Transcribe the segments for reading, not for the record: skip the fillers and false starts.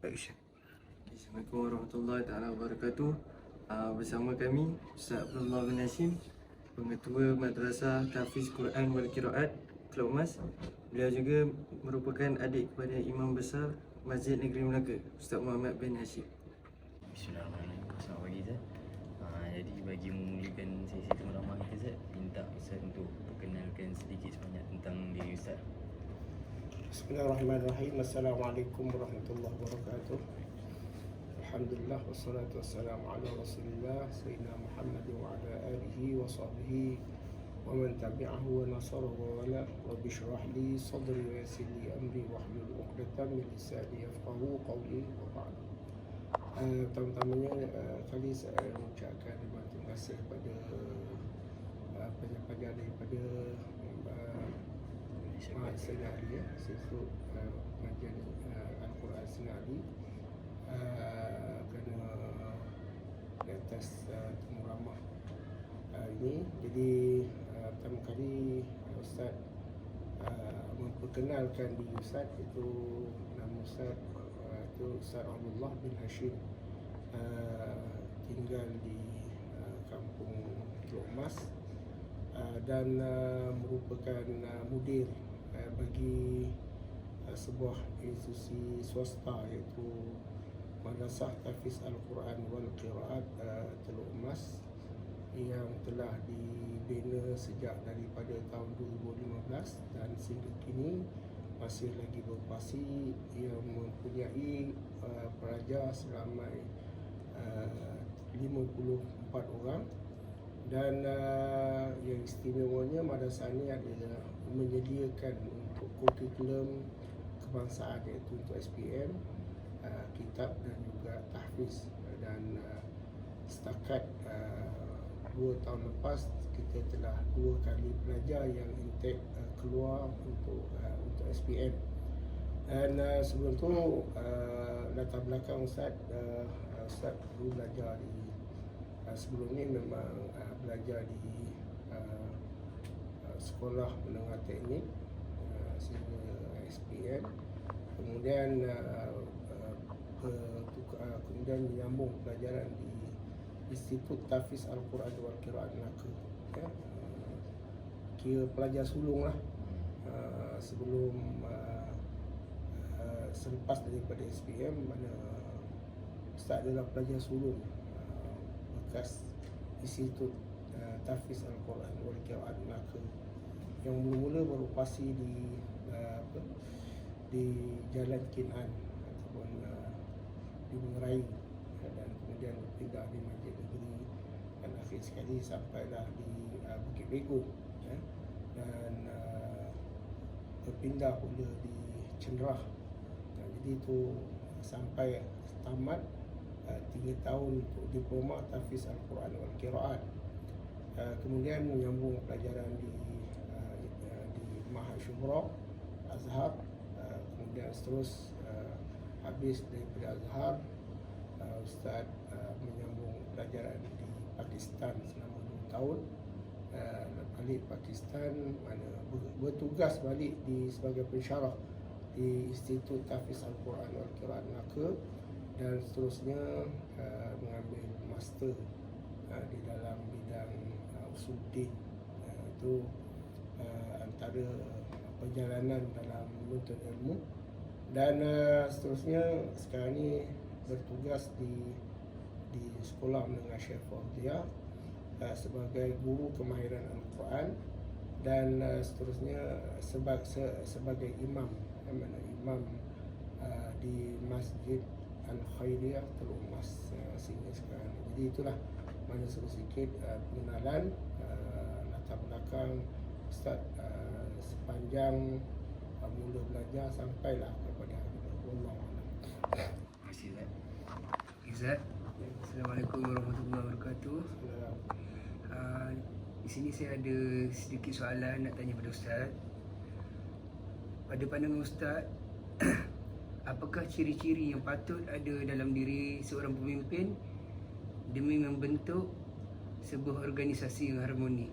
Action. Assalamualaikum warahmatullahi taala wabarakatuh. Bersama kami Ustaz Abdullah bin Hashim, Pengetua Madrasah Tahfiz Quran wal Qiraat Kelab Mas. Beliau juga merupakan adik kepada Imam Besar Masjid Negeri Melaka, Ustaz Muhammad bin Hashim. Bismillahirrahmanirrahim. Selamat pagi Zat. Jadi bagi memulakan sesi ceramah kita Zat, minta Ustaz untuk perkenalkan sedikit sebanyak tentang diri Ustaz. Bismillahirrahmanirrahim. Assalamualaikum warahmatullahi wabarakatuh. Alhamdulillah wassalatu wassalamu ala Rasulillah Sayyidina Muhammad wa ala alihi wa sahbihi wa man tabi'ahu wa nasarahu wa wala. Rabbi shrah li sadri wa yassir li amri wa hlul 'uqdatam min lisani yafqahu qawli wa ba'd. Pertama-tamanya kali saya mengucapkan terima kasih kepada penyampaian daripada Senari, Institut Pengajian Al-Quran Senari, kerana di atas temu ramah ini. Jadi pertama kali Ustaz memperkenalkan diri Ustaz, itu nama Ustaz itu Ustaz Abdullah bin Hashim, tinggal di kampung Teluk Mas, dan merupakan mudir bagi sebuah institusi swasta, iaitu Madrasah Tahfiz Al-Quran wal Qiraat Teluk Mas, yang telah dibina sejak daripada tahun 2015 dan sehingga kini masih lagi beroperasi, yang mempunyai pelajar seramai 54 orang. Dan yang istimewanya madrasah ini adalah menyediakan untuk kurikulum kebangsaan, iaitu untuk SPM, kitab dan juga tahfiz. Dan setakat 2 tahun lepas kita telah 2 kali pelajar yang intake keluar untuk SPM. Dan sebelum tu latar belakang Ustaz dulu belajar di sebelum ni memang belajar di sekolah menengah teknik sehingga SPM, kemudian kemudian menyambung pelajaran di Institut Tahfiz Al-Quran wal Qiraat Melaka, kira pelajar sulung lah, sebelum selepas daripada SPM, mana Ustaz adalah pelajar sulung bekas Institut Tahfiz Al-Quran wal Qiraat Melaka, yang mula-mula beroperasi di Jalan Kinan ataupun di Mengerai, dan kemudian berpindah di Masjid Negeri, dan akhir sekali sampailah di Bukit Bego, dan berpindah pula di Cenderah. Jadi itu sampai tamat 3 tahun untuk diploma Tahfiz Al-Quran wal Qiraat. Kemudian menyambung pelajaran di Mahad Syuhra Azhar, kemudian terus habis daripada Azhar, Ustaz menyambung pelajaran di Pakistan selama 2 tahun. Balik Pakistan, mana bertugas balik sebagai pensyarah di Institut Tahfiz Al-Quran wal Qiraat Melaka, dan seterusnya mengambil master di dalam bidang usuluddin. Itu antara perjalanan dalam menuntut ilmu. Dan seterusnya sekarang ni bertugas di Sekolah Menengah Syekh Fauzia sebagai guru kemahiran Al-Quran, dan seterusnya sebagai imam, imam di Masjid Al-Khairiyah Teluk Mas sehingga sekarang. Jadi itulah mana sedikit pengenalan latar belakang Ustaz sepanjang mula belajar sampailah kepada Allah. Terima kasih Zat. Zat. Assalamualaikum warahmatullahi wabarakatuh. Di sini saya ada sedikit soalan nak tanya pada Ustaz. Pada pandangan Ustaz, apakah ciri-ciri yang patut ada dalam diri seorang pemimpin demi membentuk sebuah organisasi yang harmoni?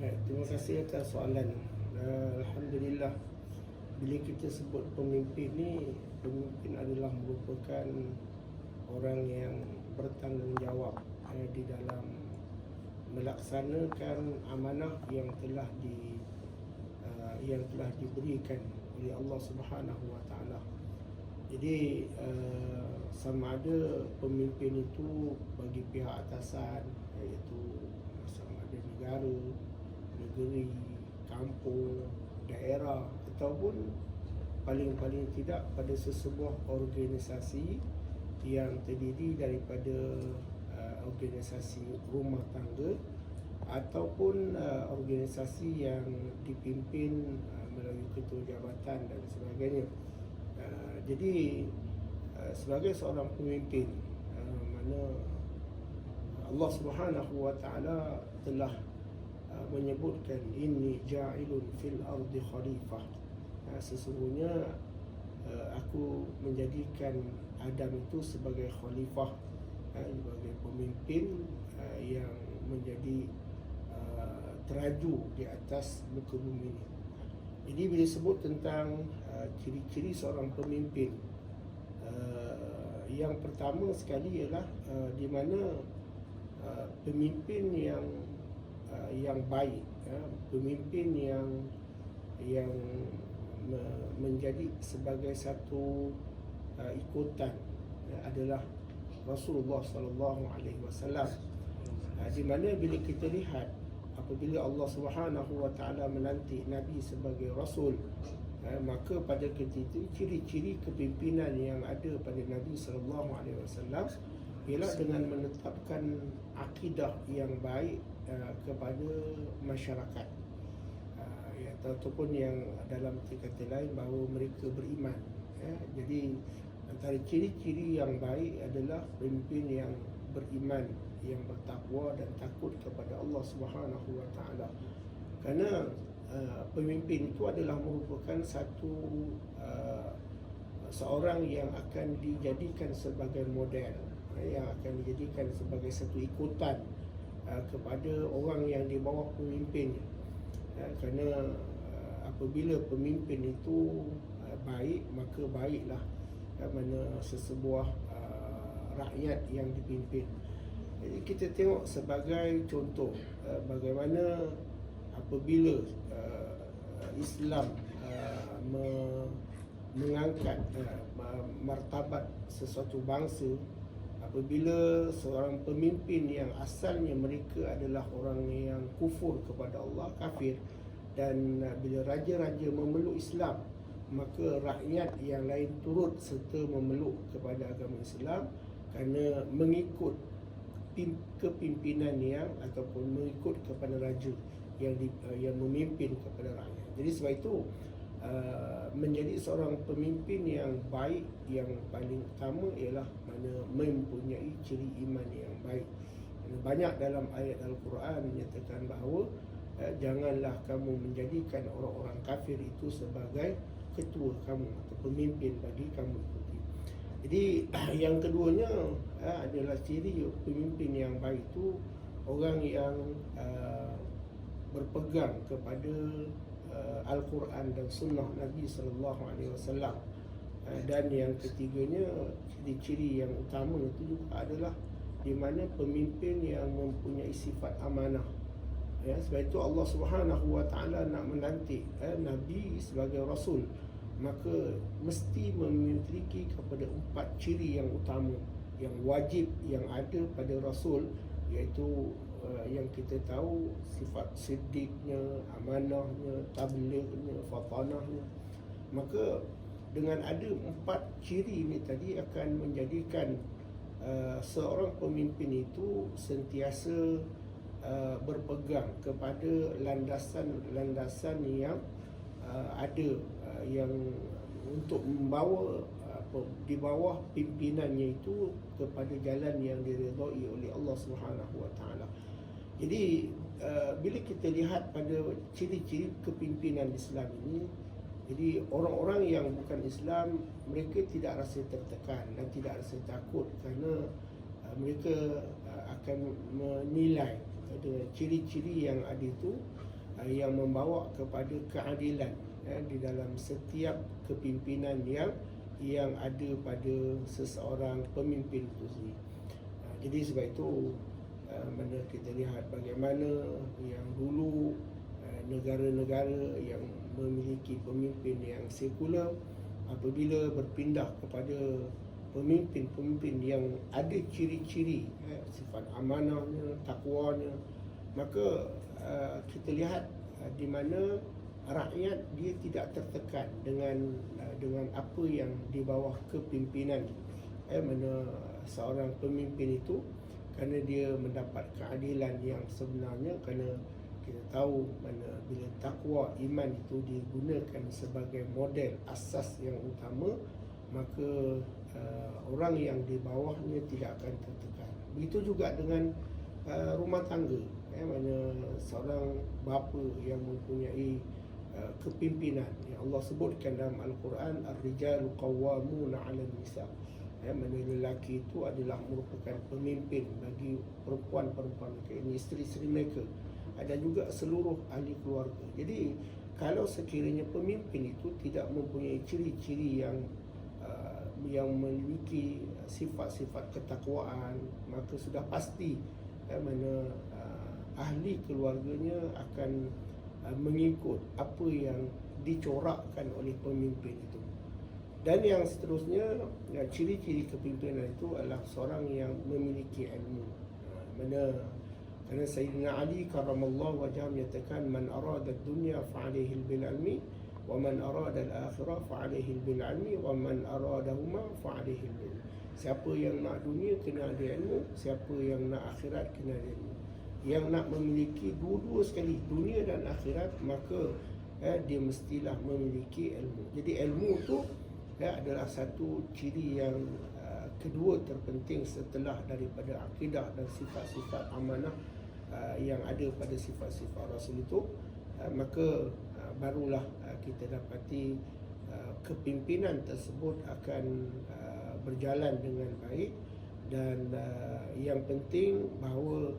Terima kasih atas soalan. Alhamdulillah, bila kita sebut pemimpin ni, pemimpin adalah merupakan orang yang bertanggungjawab di dalam melaksanakan amanah yang telah diberikan oleh Allah Subhanahu Wa Taala. Jadi sama ada pemimpin itu bagi pihak atasan, iaitu sama ada negara, negeri, kampung, daerah, ataupun paling-paling tidak pada sesebuah organisasi yang terdiri daripada organisasi rumah tangga ataupun organisasi yang dipimpin melalui ketua jabatan dan sebagainya. Jadi sebagai seorang pemimpin, mana Allah Subhanahu Wa Taala telah menyebutkan inni ja'ilun fil ardi khalifah, sesungguhnya aku menjadikan Adam itu sebagai khalifah, sebagai pemimpin yang menjadi teraju di atas muka bumi ini. Jadi bila sebut tentang ciri-ciri seorang pemimpin, yang pertama sekali ialah di mana pemimpin yang baik, pemimpin yang menjadi sebagai satu ikutan adalah Rasulullah sallallahu alaihi wasallam. Di mana bila kita lihat apabila Allah Subhanahu Wa Taala melantik Nabi sebagai rasul, maka pada ketika itu ciri-ciri kepimpinan yang ada pada Nabi sallallahu alaihi wasallam ialah dengan menetapkan akidah yang baik kepada masyarakat, ataupun yang dalam kata lain bahawa mereka beriman. Jadi antara ciri-ciri yang baik adalah pemimpin yang beriman, yang bertakwa dan takut kepada Allah Subhanahu Wa Taala. Kerana pemimpin itu adalah merupakan seorang yang akan dijadikan sebagai model, yang akan dijadikan sebagai satu ikutan kepada orang yang di bawah pemimpinnya. Kerana apabila pemimpin itu baik, maka baiklah mana sesebuah rakyat yang dipimpin. Jadi kita tengok sebagai contoh bagaimana apabila Islam mengangkat martabat sesuatu bangsa, apabila seorang pemimpin yang asalnya mereka adalah orang yang kufur kepada Allah, kafir, dan bila raja-raja memeluk Islam, maka rakyat yang lain turut serta memeluk kepada agama Islam kerana mengikut kepimpinan yang ataupun mengikut kepada raja yang memimpin kepada rakyat. Jadi sebab itu menjadi seorang pemimpin yang baik, yang paling utama ialah mana mempunyai ciri iman yang baik. Banyak dalam ayat Al-Quran menyatakan bahawa janganlah kamu menjadikan orang-orang kafir itu sebagai ketua kamu atau pemimpin bagi kamu ikuti. Jadi yang keduanya adalah ciri pemimpin yang baik itu orang yang berpegang kepada Al-Quran dan Sunnah Nabi SAW. Dan yang ketiganya, ciri-ciri yang utama itu juga adalah di mana pemimpin yang mempunyai sifat amanah. Sebab itu Allah Subhanahu Wa Taala nak melantik Nabi sebagai Rasul, maka mesti memiliki kepada 4 ciri yang utama, yang wajib, yang ada pada Rasul, iaitu yang kita tahu sifat siddiqnya, amanahnya, tablighnya, fatanahnya. Maka dengan ada 4 ciri ini tadi akan menjadikan seorang pemimpin itu sentiasa berpegang kepada landasan-landasan yang ada, yang untuk membawa di bawah pimpinannya itu kepada jalan yang diridhai oleh Allah Subhanahu Wa Taala. Jadi bila kita lihat pada ciri-ciri kepimpinan Islam ini, jadi orang-orang yang bukan Islam mereka tidak rasa tertekan dan tidak rasa takut kerana mereka akan menilai ada ciri-ciri yang ada itu yang membawa kepada keadilan di dalam setiap kepimpinan yang yang ada pada seseorang pemimpin itu sendiri. Jadi sebab itu mana kita lihat bagaimana yang dulu negara-negara yang memiliki pemimpin yang sekular, apabila berpindah kepada pemimpin-pemimpin yang ada ciri-ciri sifat amanahnya, takwanya, maka kita lihat di mana rakyat dia tidak tertekan dengan apa yang di bawah kepimpinan mana seorang pemimpin itu, kerana dia mendapat keadilan yang sebenarnya, kerana kita tahu mana bila takwa iman itu digunakan sebagai model asas yang utama, maka orang yang di bawahnya tidak akan tertekan. Begitu juga dengan rumah tangga, mana seorang bapa yang mempunyai kepimpinan yang Allah sebutkan dalam Al-Quran, ar-rijalu qawwamuna 'alan nisa, mana lelaki itu adalah merupakan pemimpin bagi perempuan-perempuan mereka, ini isteri-isteri mereka, dan juga seluruh ahli keluarga. Jadi kalau sekiranya pemimpin itu tidak mempunyai ciri-ciri yang memiliki sifat-sifat ketakwaan, maka sudah pasti mana ahli keluarganya akan mengikut apa yang dicorakkan oleh pemimpin itu. Dan yang seterusnya, ciri-ciri kepimpinan itu adalah seorang yang memiliki ilmu. Kerana Sayyidina Ali karramallahu wajhah menyatakan, man arada ad-dunya fa'alaihi bil-ilmi wa man arada al-akhirah fa'alaihi bil-ilmi wa man aradahuma fa'alaihi bil-ilmi. Siapa yang nak dunia kena ada ilmu, siapa yang nak akhirat kena ada ilmu. Yang nak memiliki dua-dua sekali, dunia dan akhirat, maka dia mestilah memiliki ilmu. Jadi ilmu tu adalah satu ciri yang kedua terpenting setelah daripada akidah dan sifat-sifat amanah yang ada pada sifat-sifat Rasul itu. Maka barulah kita dapati kepimpinan tersebut akan berjalan dengan baik. Dan yang penting bahawa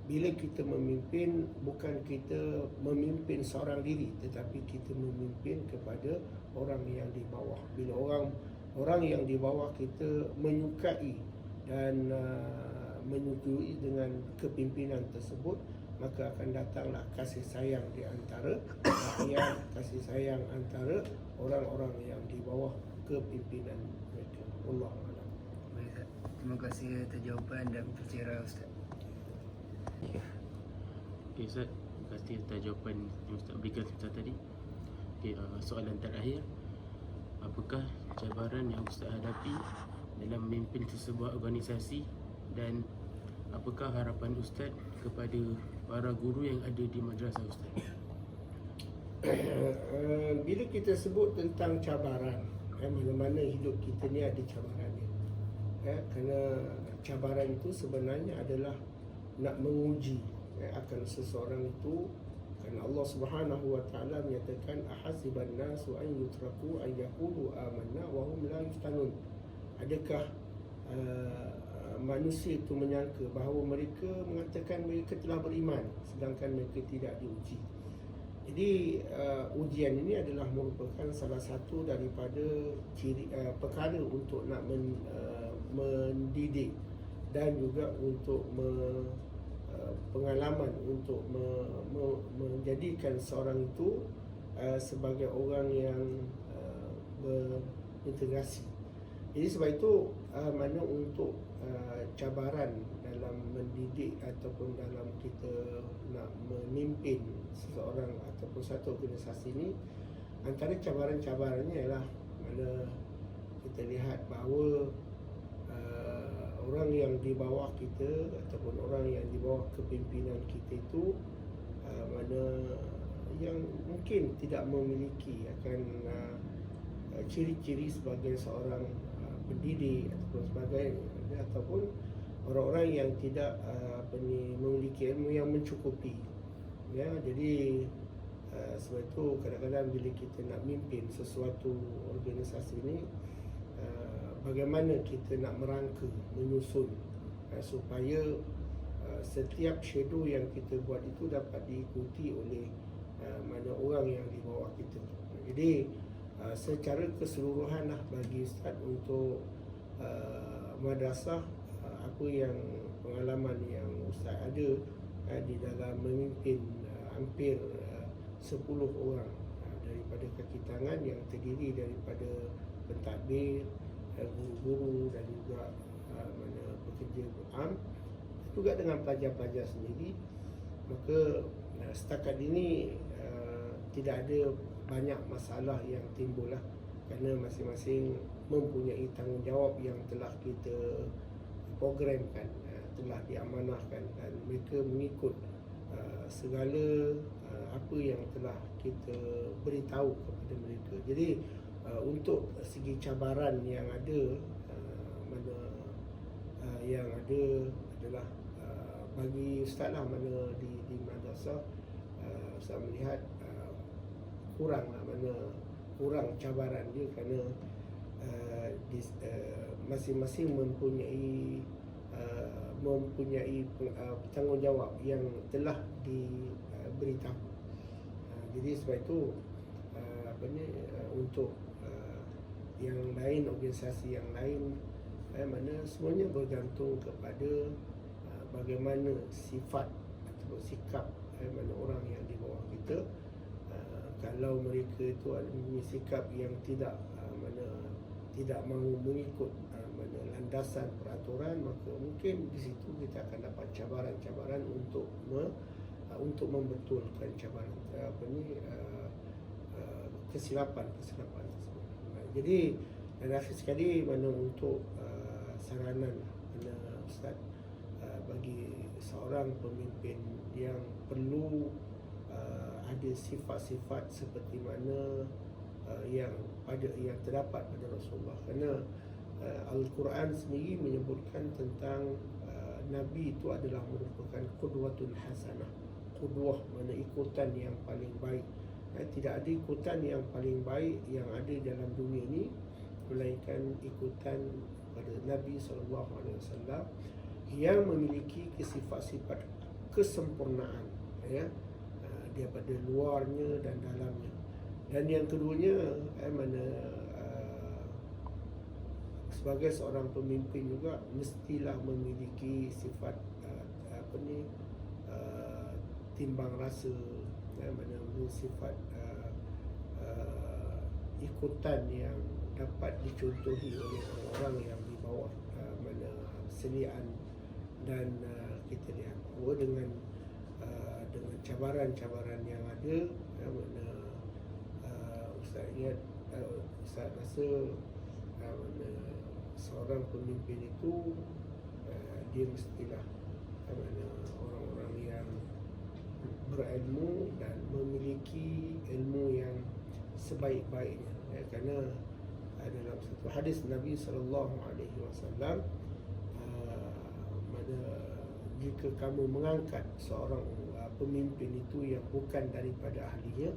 bila kita memimpin, bukan kita memimpin seorang diri, tetapi kita memimpin kepada orang yang di bawah. Bila orang yang di bawah kita menyukai dan menyetujui dengan kepimpinan tersebut, maka akan datanglah kasih sayang di antara rakyat, kasih sayang antara orang-orang yang di bawah kepimpinan mereka. Wallahu a'lam. Baik, terima kasih atas jawapan dan pencerahan Ustaz. Okay Ustaz, terima kasih atas jawapan yang Ustaz berikan sebentar tadi. Okay, soalan terakhir, apakah cabaran yang Ustaz hadapi dalam memimpin sesebuah organisasi, dan apakah harapan Ustaz kepada para guru yang ada di madrasah Ustaz? Bila kita sebut tentang cabaran, mana-mana hidup kita ni ada cabarannya. Kerana cabaran itu sebenarnya adalah nak menguji akan seseorang itu. Kerana Allah Subhanahu wa taala menyatakan, ahasiban nasu an yutraku an yaqulu amanna wa hum la yuftanun. Adakah manusia itu menyangka bahawa mereka mengatakan mereka telah beriman sedangkan mereka tidak diuji. Jadi ujian ini adalah merupakan salah satu daripada perkara untuk nak mendidik dan juga untuk pengalaman untuk menjadikan seorang itu sebagai orang yang berintegrasi. Jadi sebab itu mana untuk cabaran dalam mendidik ataupun dalam kita nak memimpin seseorang ataupun satu organisasi ini, antara cabaran-cabarannya ialah mana kita lihat bahawa orang yang di bawah kita ataupun orang yang di bawah kepimpinan kita itu mana yang mungkin tidak memiliki akan ciri-ciri sebagai seorang pendidik ataupun sebagainya, ataupun orang-orang yang tidak memiliki ilmu yang mencukupi. Ya, jadi sebab itu kadang-kadang bila kita nak mimpin sesuatu organisasi ini, bagaimana kita nak merangka, menyusun supaya setiap shadow yang kita buat itu dapat diikuti oleh mana orang yang di bawah kita. Jadi secara keseluruhan lah bagi Ustaz untuk madrasah, apa yang pengalaman yang Ustaz ada di dalam memimpin hampir 10 orang daripada kaki tangan yang terdiri daripada pentadbir, guru-guru dan juga mana pekerja am, juga dengan pelajar-pelajar sendiri. Maka setakat ini tidak ada banyak masalah yang timbul lah, kerana masing-masing mempunyai tanggungjawab yang telah kita programkan, telah diamanahkan, dan mereka mengikut segala apa yang telah kita beritahu kepada mereka. Jadi untuk segi cabaran yang ada, yang ada adalah bagi Ustaz lah, mana di madrasah Ustaz melihat kurang lah, kurang cabaran dia, kerana masing-masing mempunyai tanggungjawab yang telah diberitahu. Jadi sebab itu untuk yang lain, organisasi yang lain, mana semuanya bergantung kepada bagaimana sifat atau sikap mana orang yang di bawah kita. Kalau mereka itu ada sikap yang tidak mahu mengikut landasan peraturan, maka mungkin di situ kita akan dapat cabaran-cabaran untuk membetulkan cabaran kesilapan tersebut. Jadi dan akhir sekali untuk saranan Ustaz bagi seorang pemimpin yang perlu ada sifat-sifat seperti mana yang terdapat pada Rasulullah, kerana Al-Quran sendiri menyebutkan tentang Nabi itu adalah merupakan qudwatul hasanah. Qudwah mana ikutan yang paling baik. Tidak ada ikutan yang paling baik yang ada dalam dunia ini melainkan ikutan pada Nabi SAW yang memiliki sifat-sifat kesempurnaan, daripada luarnya dan dalamnya. Dan yang keduanya, sebagai seorang pemimpin juga mestilah memiliki sifat timbang rasa, sifat ikutan yang dapat dicontohi oleh orang yang di bawah selian. Dan kita lihat dengan cabaran-cabaran yang ada, Ustaz rasa seorang pemimpin itu dia mestilah orang-orang yang berilmu dan memiliki ilmu yang sebaik-baiknya, kerana dalam satu hadis Nabi SAW, jika kamu mengangkat seorang pemimpin itu yang bukan daripada ahlinya,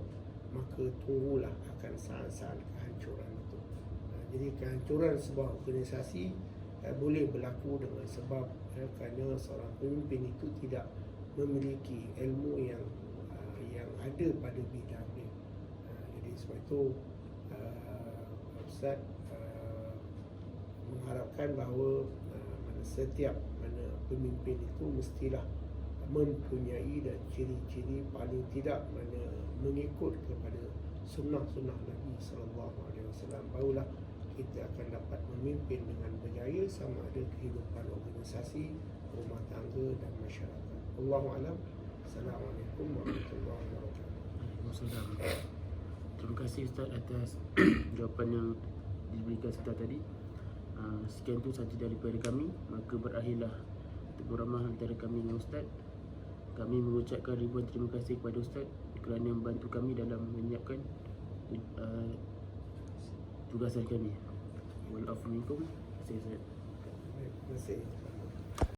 maka tunggulah akan saat-saat kehancuran itu. Jadi kehancuran sebuah organisasi boleh berlaku dengan sebab kerana seorang pemimpin itu tidak memiliki ilmu yang ada pada bidang dia. Jadi sebab itu Ustaz mengharapkan bahawa setiap pemimpin itu mestilah mempunyai dan ciri-ciri paling tidak mengikut kepada sunnah-sunnah Nabi SAW. Barulah kita akan dapat memimpin dengan berjaya, sama ada kehidupan organisasi, rumah tangga dan masyarakat. Allahu'alam. Assalamualaikum warahmatullahi wabarakatuh. Terima kasih Ustaz atas jawapan yang diberikan Ustaz tadi. Sekian tu sahaja daripada kami. Maka berakhirlah tegur ramah antara kami dengan Ustaz. Kami mengucapkan ribuan terima kasih kepada Ustaz kerana membantu kami dalam menyiapkan tugasan kami. Wal afu minkum. Terima kasih Ustaz. Terima kasih.